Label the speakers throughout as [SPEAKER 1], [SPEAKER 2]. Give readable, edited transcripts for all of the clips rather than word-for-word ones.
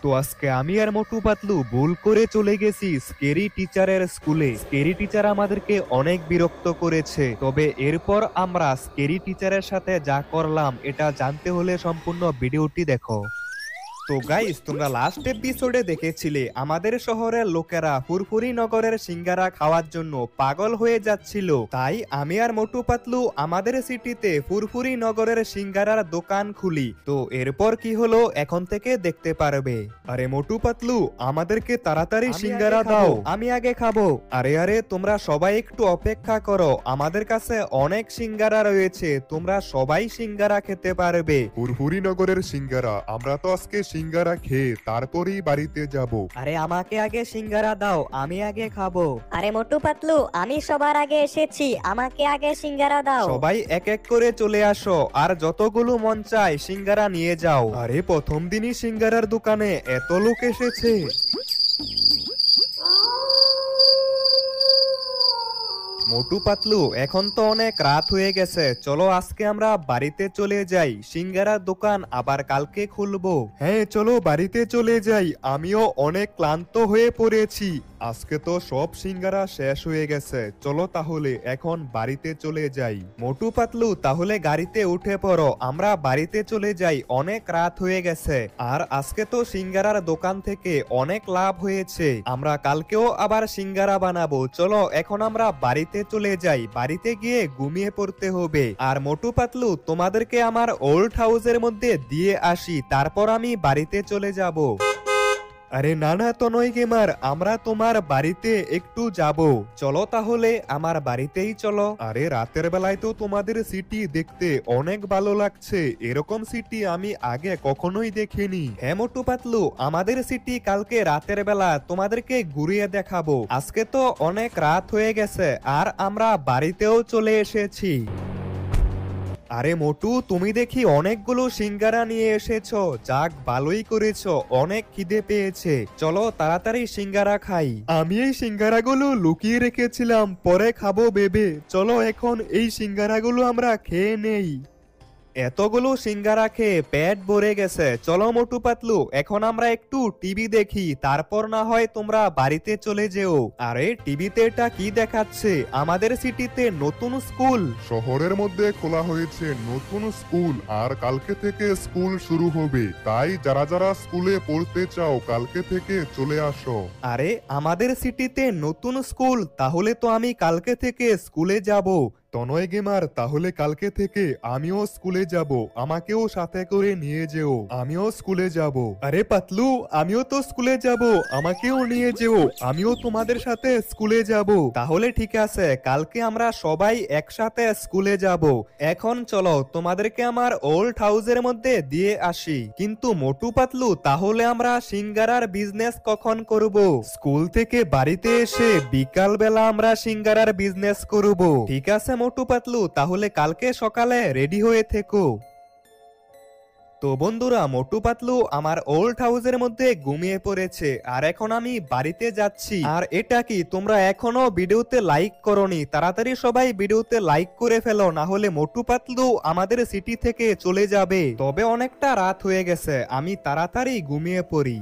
[SPEAKER 1] তো আজকে আমি আর মোটু পাতলু ভুল করে চলে গেছি স্কেরি টিচারের স্কুলে। স্কেরি টিচার আমাদেরকে অনেক বিরক্ত করেছে, তবে এরপর আমরা স্কেরি টিচারের সাথে যা করলাম এটা জানতে হলে সম্পূর্ণ ভিডিওটি দেখো। তো গাইস, তোমরা লাস্ট এপিসোডে দেখেছিলে আমাদের শহরের লোকেরা ফুরফুরি নগরের সিঙ্গারা খাওয়ার জন্য পাগল হয়ে যাচ্ছিল। তাই আমি আর মোটু পাতলু আমাদের সিটিতে ফুরফুরি নগরের সিঙ্গারার দোকান খুলি। তো এরপর কি হলো এখন থেকে দেখতে পারবে। আরে মোটু পাতলু, আমাদেরকে তাড়াতাড়ি সিঙ্গারা দাও, আমি আগে খাবো। আরে আরে, তোমরা সবাই একটু অপেক্ষা করো, আমাদের কাছে অনেক সিঙ্গারা রয়েছে, তোমরা সবাই সিঙ্গারা খেতে পারবে।
[SPEAKER 2] ফুরফুরি নগরের সিঙ্গারা, আমরা তো আজকে সিঙ্গারা খেয়ে তারপরেই বাড়িতে যাব।
[SPEAKER 3] আরে আমাকে আগে সিঙ্গারা দাও, আমি আগে খাবো।
[SPEAKER 4] আরে মোটু পাতলু, আমি সবার আগে এসেছি, আমাকে আগে সিঙ্গারা দাও।
[SPEAKER 1] সবাই এক এক করে চলে আসো, আর যতগুলো মন চায় সিঙ্গারা নিয়ে যাও। আরে প্রথম দিনই সিঙ্গারার দোকানে এত লোক এসেছে। মোটু পাতলু, এখন তো অনেক রাত হয়ে গেছে, চলো আজকে আমরা বাড়িতে চলে যাই, সিঙ্গারার দোকান আবার কালকে খুলবো। হ্যাঁ চলো বাড়িতে চলে যাই, আমিও অনেক ক্লান্ত হয়ে পড়েছি। আজকে তো সব সিঙ্গারা শেষ হয়ে গেছে, চলো তাহলে এখন বাড়িতে চলে যাই। মোটু পাতলু, তাহলে গাড়িতে উঠে পড়ো, আমরা বাড়িতে চলে যাই, অনেক রাত হয়ে গেছে। আর আজকে তো সিঙ্গারার দোকান থেকে অনেক লাভ হয়েছে, আমরা কালকেও আবার সিঙ্গারা বানাবো। চলো এখন আমরা বাড়িতে চলে যাই, বাড়িতে গিয়ে ঘুমিয়ে পড়তে হবে। আর মোটু পাতলু, তোমাদেরকে আমার ওল্ড হাউসের মধ্যে দিয়ে আসি, তারপর আমি বাড়িতে চলে যাব। আরে না না তনয় গেমার, আমরা তোমার বাড়িতে একটু যাব, চলো তাহলে আমার বাড়িতেই চলো। আরে রাতের বেলায় তো তোমাদের সিটি দেখতে অনেক ভালো লাগছে, এরকম সিটি আমি আগে কখনোই দেখিনি। হ্যাঁ মোটু পাতলু, আমাদের সিটি কালকে রাতের বেলা তোমাদেরকে ঘুরিয়ে দেখাবো। আজকে তো অনেক রাত হয়ে গেছে আর আমরা বাড়িতেও চলে এসেছি। আরে মোটু, তুমি দেখি অনেকগুলো সিঙ্গারা নিয়ে এসেছো, যাক ভালোই করেছো, অনেক খিদে পেয়েছে, চলো তাড়াতাড়ি সিঙ্গারা খাই। আমি এই সিঙ্গারাগুলো লুকিয়ে রেখেছিলাম, পরে খাবো ভেবে, চলো এখন এই সিঙ্গারাগুলো আমরা খেয়ে নেই। এতগুলো সিঙ্গারা খেয়ে পেট ভরে গেছে, চলো মোটু পাতলু এখন আমরা একটু টিভি দেখি, তারপর না হয় তোমরা বাড়িতে চলে যেও। আরে টিভিতে এটা কি দেখাচ্ছে? আমাদের সিটিতে নতুন স্কুল
[SPEAKER 2] শহরের মধ্যে খোলা হয়েছে নতুন স্কুল, আর কালকে থেকে স্কুল শুরু হবে, তাই যারা যারা স্কুলে পড়তে চাও কালকে থেকে চলে আসো।
[SPEAKER 1] আরে আমাদের সিটিতে নতুন স্কুল, তাহলে তো আমি কালকে থেকে স্কুলে যাব। তনয় গেমার, তাহলে কালকে থেকে আমিও স্কুলে যাব, আমাকেও সাথে করে নিয়ে যেও, আমিও স্কুলে যাব। আরে পাতলু, আমিও তো স্কুলে যাব, আমাকেও নিয়ে যেও, আমিও তোমাদের সাথে স্কুলে যাব। তাহলে ঠিক আছে, কালকে আমরা সবাই একসাথে স্কুলে যাব। এখন চলো তোমাদেরকে আমার ওল্ড হাউসের মধ্যে দিয়ে আসি। কিন্তু মোটু পাতলু, তাহলে আমরা সিঙ্গারার বিজনেস কখন করব? স্কুল থেকে বাড়িতে এসে বিকাল বেলা আমরা সিঙ্গারার বিজনেস করব। ঠিক আছে মোটু পাতলু, তাহলে কালকে সকালে রেডি হয়ে থেকো। তো বন্ধুরা, মোটু পাতলু আমার ওল্ড হাউসের মধ্যে ঘুমিয়ে পড়েছে, আর এখন আমি বাড়িতে যাচ্ছি। আর এটা কি, তোমরা এখনো ভিডিওতে লাইক করোনি? তাড়াতাড়ি সবাই ভিডিওতে লাইক করে ফেলো, না হলে মোটু পাতলু আমাদের সিটি থেকে চলে যাবে। তবে অনেকটা রাত হয়ে গেছে, আমি তাড়াতাড়ি ঘুমিয়ে পড়ি।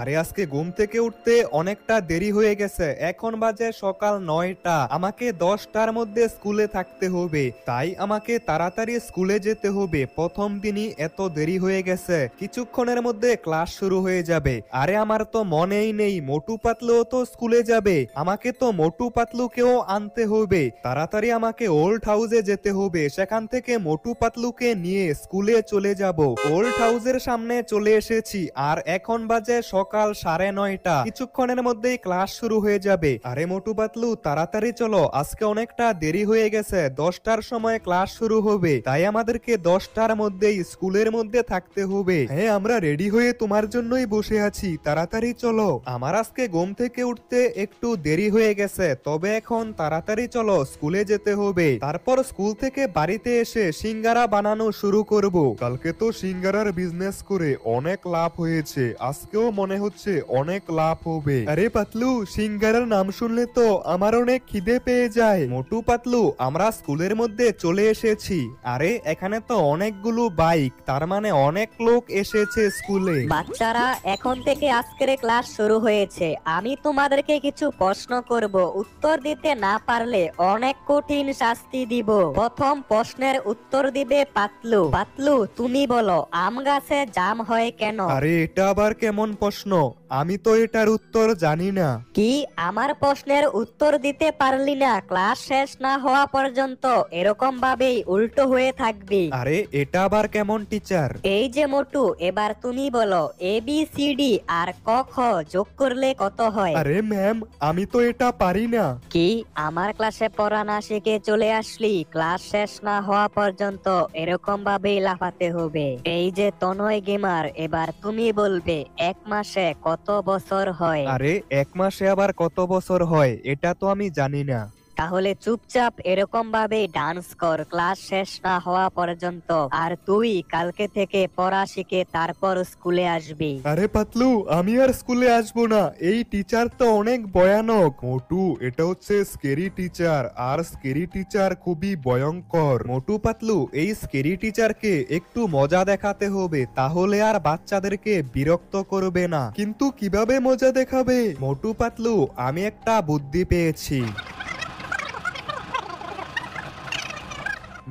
[SPEAKER 1] আরে আজকে ঘুম থেকে উঠতে অনেকটা দেরি হয়ে গেছে, এখন বাজে সকাল 9টা, আমাকে 10টার মধ্যে স্কুলে থাকতে হবে, তাই আমাকে তাড়াতাড়ি স্কুলে যেতে হবে। প্রথম দিনই এত দেরি হয়ে গেছে, কিছুক্ষণের মধ্যে ক্লাস শুরু হয়ে যাবে। আরে আমার তো মনেই নেই মোটু পাতলুও তো স্কুলে যাবে, আমাকে তো মোটু পাতলুকেও আনতে হবে। তাড়াতাড়ি আমাকে ওল্ড হাউসে যেতে হবে, সেখান থেকে মোটু পাতলুকে নিয়ে স্কুলে চলে যাব। ওল্ড হাউসের সামনে চলে এসেছি, আর এখন বাজে সকাল 9:30, কিছুক্ষণের মধ্যেই ক্লাস শুরু হয়ে যাবে। আরে মোটু পাতলু, তাড়াতাড়ি চলো, আজকে অনেকটা দেরি হয়ে গেছে, 10টার সময় ক্লাস শুরু হবে, তাই আমাদেরকে 10টার মধ্যেই স্কুলের মধ্যে থাকতে হবে। হ্যাঁ, আমরা রেডি হয়ে তোমার জন্যই বসে আছি, তাড়াতাড়ি চলো। আমার আজকে ঘুম থেকে উঠতে একটু দেরি হয়ে গেছে, তবে এখন তাড়াতাড়ি চলো, স্কুলে যেতে হবে। তারপর স্কুল থেকে বাড়িতে এসে সিঙ্গারা বানানো শুরু করব।
[SPEAKER 2] কালকে তো সিঙ্গারার বিজনেস করে অনেক লাভ হয়েছে, আজকেও মনে
[SPEAKER 1] মানে হচ্ছে অনেক লাভ হবে। আরে পাতলু, সিঙ্গারার নাম শুনলে তো আমার অনেক খিদে পেয়ে যায়। মোটু পাতলু, আমরা স্কুলের মধ্যে চলে এসেছি। আরে এখানে তো অনেকগুলো বাইক, তার মানে অনেক লোক এসেছে স্কুলে।
[SPEAKER 4] বাচ্চারা, এখন থেকে আজকের ক্লাস শুরু হয়েছে। আমি তোমাদেরকে কিছু প্রশ্ন করব, উত্তর দিতে না পারলে অনেক কঠিন শাস্তি দিব। প্রথম প্রশ্নের উত্তর দিবে পাতলু। পাতলু, তুমি বলো আম গাছে জাম হয় কেন?
[SPEAKER 1] আরে এটা আবার কেমন প্রশ্ন? আমি তো এটার উত্তর জানি না।
[SPEAKER 4] কি, আমার প্রশ্নের উত্তর দিতে পারলি না? ক্লাস শেষ না হওয়া পর্যন্ত এরকম ভাবেই উল্টো হয়ে থাকবি।
[SPEAKER 1] আরে এটা আবার কেমন টিচার?
[SPEAKER 4] এই যে মোটু, এবার তুমি বলো ABCD আর ক খ যোগ করলে কত হয়?
[SPEAKER 1] আরে ম্যাম, আমি তো এটা পারি না।
[SPEAKER 4] কি, আমার ক্লাসে পড়া না শিখে চলে আসলি? ক্লাস শেষ না হওয়া পর্যন্ত এরকম ভাবেই লাফাতে হবে। এই যে তনয় গেমার, এবার তুমি বলবে এক মাসে কত বছর হয়?
[SPEAKER 1] আরে এক মাসে আবার কত বছর হয়? এটা তো আমি জানি না।
[SPEAKER 4] তাহলে চুপচাপ এরকম ভাবে ডান্স কর ক্লাস শেষ না হওয়া পর্যন্ত। আর তুই কালকে থেকে পড়া শিখে তারপর স্কুলে আসবি।
[SPEAKER 1] আরে পাতলু, আমি আর স্কুলে আসবো না। এই টিচার তো অনেক ভয়ানক। মোটু, এটা হচ্ছে স্কেরি টিচার, আর স্কেরি টিচার খুবই ভয়ঙ্কর। মোটু পাতলু, এই স্কেরি টিচারকে একটু মজা দেখাতে হবে, তাহলে আর বাচ্চাদেরকে বিরক্ত করবে না। কিন্তু কিভাবে মজা দেখাবে? মোটু পাতলু, আমি একটা বুদ্ধি পেয়েছি।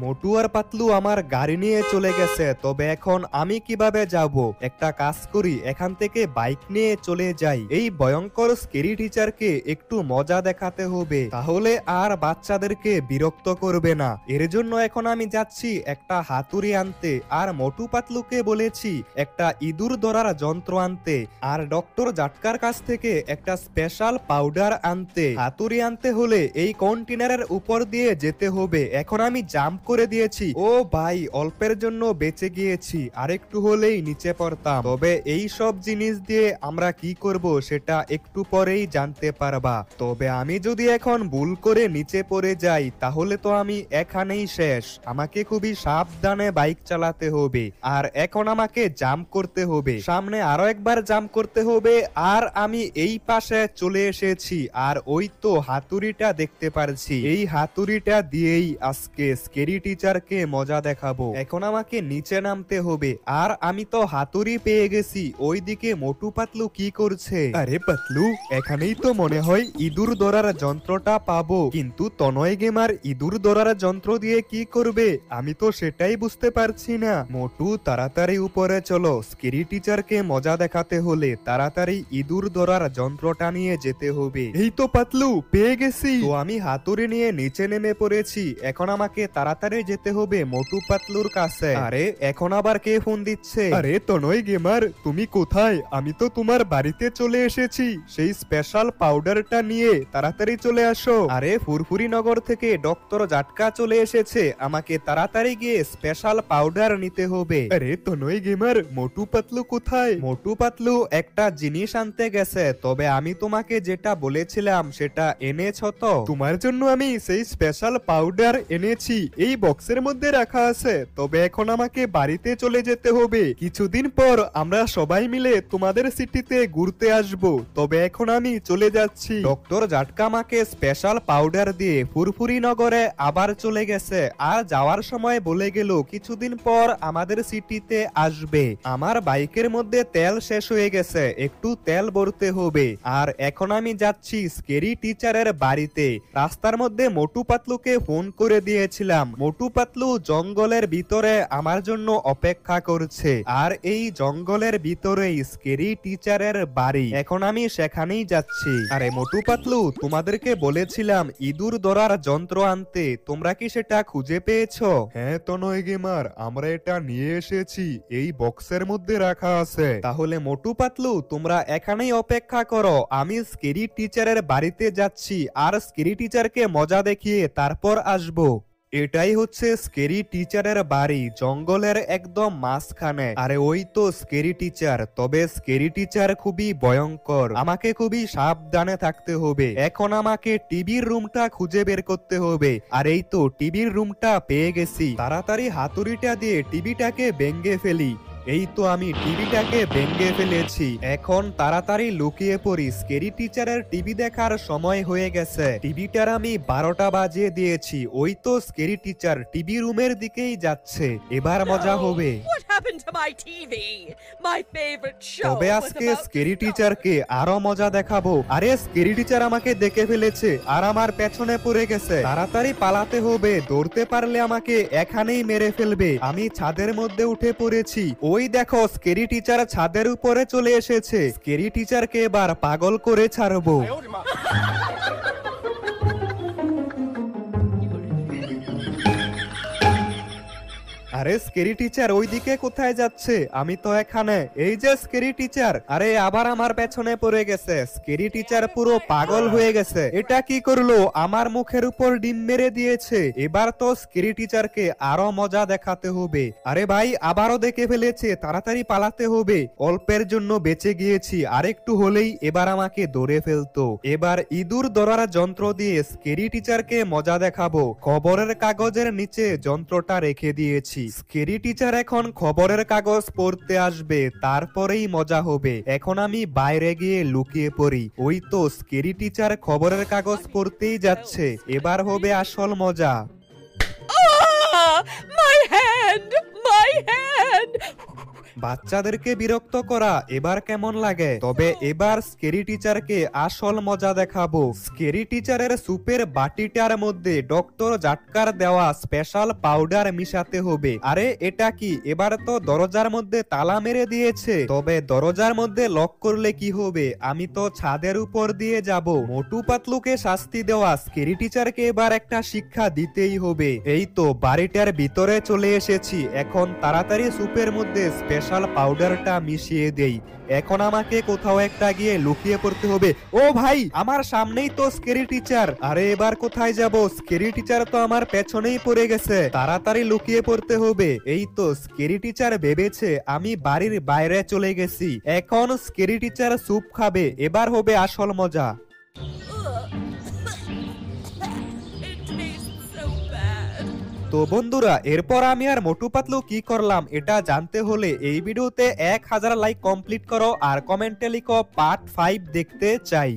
[SPEAKER 1] মোটু আর পাতলু আমার গাড়ি নিয়ে চলে গেছে, তবে এখন আমি কিভাবে যাব? একটা কাজ করি, এখান থেকে বাইক নিয়ে চলে যাই। এই ভয়ঙ্কর স্কেরি টিচারকে একটু মজা দেখাতে হবে, তাহলে আর বাচ্চাদেরকে বিরক্ত করবে না। এর জন্য এখন আমি যাচ্ছি একটা হাতুড়ি আনতে, আর মোটু পাতলুকে বলেছি একটা ইঁদুর ধরার যন্ত্র আনতে, আর ডক্টর জাটকার কাছ থেকে একটা স্পেশাল পাউডার আনতে। হাতুড়ি আনতে হলে এই কন্টেনারের উপর দিয়ে যেতে হবে। এখন আমি জাম্প করে দিয়েছি। ও ভাই, অল্পের জন্য বেঁচে গিয়েছি, আরেকটু হলেই নিচে পড়তাম। তবে এই সব জিনিস দিয়ে আমরা কি করব সেটা একটু পরেই জানতে পারবা। তবে আমি যদি এখন ভুল করে নিচে পড়ে যাই, তাহলে তো আমি এখানেই শেষ। আমাকে খুবই সাবধানে বাইক চালাতে হবে, আর এখন আমাকে জাম্প করতে হবে। সামনে আরো একবার জাম্প করতে হবে, আর আমি এই পাশে চলে এসেছি। আর ওই তো হাতুড়িটা দেখতে পারছি, এই হাতুড়িটা দিয়েই আজকে স্কেরি টিচারকে মজা দেখাবো। এখন আমাকে নিচে নামতে হবে, আর আমি তো হাতুড়ি পেয়ে গেছি। ওইদিকে মোটু পাতলু কি করছে? আরে পাতলু, এখানেই তো মনে হয় ইঁদুর ধরার যন্ত্রটা পাবো, কিন্তু তনয় গেমার ইঁদুর ধরার যন্ত্র দিয়ে কি করবে আমি তো সেটাই বুঝতে পারছি না। মোটু, তাড়াতাড়ি উপরে চলো, স্কেরি টিচারকে মজা দেখাতে হলে তাড়াতাড়ি ইঁদুর ধরার যন্ত্রটা নিয়ে যেতে হবে। এই তো পাতলু, পেয়ে গেছি। তো আমি হাতুড়ি নিয়ে নিচে নেমে পড়েছি। এখন আমাকে তাড়াতাড়ি যেতে হবে মোটু পাতলুর কাছে। আরে এখন আবার কে ফোন দিচ্ছে? আরে তনয় গেমার, তুমি কোথায়? আমি তো তোমার বাড়িতে চলে এসেছি সেই স্পেশাল পাউডারটা নিয়ে, তাড়াতাড়ি চলে আসো। আরে ফুরফুরি নগর থেকে ডক্টর জাটকা চলে এসেছে, আমাকে তাড়াতাড়ি গিয়ে স্পেশাল পাউডার নিতে হবে। আরে তনয় গেমার, মোটু পাতলু কোথায়? মোটু পাতলু একটা জিনিস আনতে গেছে, তবে আমি তোমাকে যেটা বলেছিলাম সেটা এনেছো তো? তোমার জন্য আমি সেই স্পেশাল পাউডার এনেছি, এই বক্সের মধ্যে রাখা আছে। তবে এখন আমাকে বাড়িতে চলে যেতে হবে। কিছুদিন পর আমরা সবাই মিলে তোমাদের সিটিতে ঘুরতে আসব। তবে এখন আমি চলে যাচ্ছি। ডক্টর জাটকা আমাকে স্পেশাল পাউডার দিয়ে ফুরফুরি নগরে আবার চলে গেছে, আর যাওয়ার সময় বলে গেল কিছুদিন পর আমাদের সিটিতে আসবে। আমার বাইকের মধ্যে তেল শেষ হয়ে গেছে, একটু তেল ভরতে হবে। আর এখন আমি যাচ্ছি স্কেরি টিচারের বাড়িতে। রাস্তার মধ্যে মোটু পাতলুকে ফোন করে দিয়েছিলাম। মোটু পাতলু জঙ্গলের ভিতরে আমার জন্য অপেক্ষা করছে, আর এই জঙ্গলের ভিতরেই স্কেরি টিচারের বাড়ি। এখন আমি সেখানেই যাচ্ছি। আরে মোটু পাতলু, তোমাদেরকে বলেছিলাম ইঁদুর ধরার যন্ত্র আনতে, তোমরা কি সেটা খুঁজে পেয়েছো?
[SPEAKER 2] হ্যাঁ তনয় গেমার, আমরা এটা নিয়ে এসেছি, এই বক্সের মধ্যে রাখা আছে।
[SPEAKER 1] তাহলে মোটু পাতলু, তোমরা এখানেই অপেক্ষা করো, আমি স্কেরি টিচারের বাড়িতে যাচ্ছি, আর স্কেরি টিচারকে মজা দেখিয়ে তারপর আসবো। এটাই হচ্ছে স্কেরি টিচারের বাড়ি, জঙ্গলের একদম মাঝখানে। আরে ওই তো স্কেরি টিচার। তবে স্কেরি টিচার খুবই ভয়ঙ্কর, আমাকে খুবই সাবধানে থাকতে হবে। এখন আমাকে টিভির রুমটা খুঁজে বের করতে হবে। আর এই তো টিভির রুমটা পেয়ে গেছি। তাড়াতাড়ি হাতুড়িটা দিয়ে টিভিটাকে ভেঙে ফেলি। এই তো আমি টিভিটাকে ভেঙে ফেলেছি। এখন তাড়াতাড়ি লুকিয়ে পড়ি, স্কেরি টিচারের টিভি দেখার সময় হয়ে গেছে। টিভিটার আমি 12টা বাজিয়ে দিয়েছি। ওই তো স্কেরি টিচার টিভি রুমের দিকেই যাচ্ছে, এবার মজা হবে।
[SPEAKER 5] What happened to my TV? My favorite show
[SPEAKER 1] তবে
[SPEAKER 5] was
[SPEAKER 1] আজকে
[SPEAKER 5] about to
[SPEAKER 1] স্কেরি
[SPEAKER 5] start.
[SPEAKER 1] টিচারকে আরো মজা দেখাবো। আরে স্কেরি টিচার আমাকে দেখে ফেলেছে আর আমার পেছনে পড়ে গেছে। তাড়াতাড়ি পালাতে হবে, দৌড়তে পারলে আমাকে এখানেই মেরে ফেলবে। আমি ছাদের মধ্যে উঠে পড়েছি। ওই দেখো স্কেরি টিচার ছাদের উপরে চলে এসেছে। স্কেরি টিচারকে এবার পাগল করে ছাড়বো। আরে স্কেরি টিচার ওইদিকে কোথায় যাচ্ছে? আমি তো এখানে। এই যে স্কেরি টিচার, আরে আবার আমার পেছনে পড়ে গেছে। স্কেরি টিচার পুরো পাগল হয়ে গেছে। এটা কি করলো? আমার মুখের উপর ডিম মেরে দিয়েছে। এবার তো স্কেরি টিচারকে আরো মজা দেখাতে হবে। আরে ভাই আবারও দেখে ফেলেছে, তাড়াতাড়ি পালাতে হবে। অল্পের জন্য বেঁচে গিয়েছি, আরেকটু হলেই এবার আমাকে ধরে ফেলতো। এবার ইঁদুর ধরার যন্ত্র দিয়ে স্কেরি টিচারকে মজা দেখাবো। খবরের কাগজের নিচে যন্ত্রটা রেখে দিয়েছি। স্কেরি টিচার এখন খবরের কাগজ পড়তে আসবে, তারপরেই মজা হবে। এখন আমি বাইরে গিয়ে লুকিয়ে পড়ি। ওই তো স্কেরি টিচার খবরের কাগজ পড়তেই যাচ্ছে, এবার হবে আসল মজা।
[SPEAKER 5] Ah! My hand! My hand!
[SPEAKER 1] বাচ্চাদেরকে বিরক্ত করা এবার কেমন লাগে? তবে এবার স্কেরি টিচারকে আসল মজা দেখাবো। স্কেরি টিচারের সুপের বাটিটার মধ্যে ডক্টর জাটকার দেওয়া স্পেশাল পাউডার মিশাতে হবে। আরে এটা কি? এবার তো দরজার মধ্যে তালা মেরে দিয়েছে। তবে দরজার মধ্যে লক করলে কি হবে? আমি তো ছাদের উপর দিয়ে যাব। মোটু পাতলুকে শাস্তি দেওয়া স্কেরি টিচারকে এবার একটা শিক্ষা দিতেই হবে। এই তো বাড়িটার ভিতরে চলে এসেছি। এখন তাড়াতাড়ি সুপের মধ্যে স্পেশাল পাউডারটা মিশিয়ে দেই। এখন আমাকে কোথাও একটা গিয়ে লুকিয়ে পড়তে হবে। ও ভাই, আমার সামনেই তো স্কেরি টিচার। আরে এবার কোথায় যাব? স্কেরি টিচার তো আমার পেছনেই পড়ে গেছে। তাড়াতাড়ি লুকিয়ে পড়তে হবে। এই তো স্কেরি টিচার ভেবেছে আমি বাড়ির বাইরে চলে গেছি। এখন স্কেরি টিচার স্যুপ খাবে, এবার হবে আসল মজা।
[SPEAKER 5] It tastes so bad.
[SPEAKER 1] তো বন্ধুরা, এরপর আমি আর মোটু পাতলু কি করলাম এটা জানতে হলে এই ভিডিওতে 1000 লাইক কমপ্লিট করো আর কমেন্টে লিখো পার্ট 5 দেখতে চাই।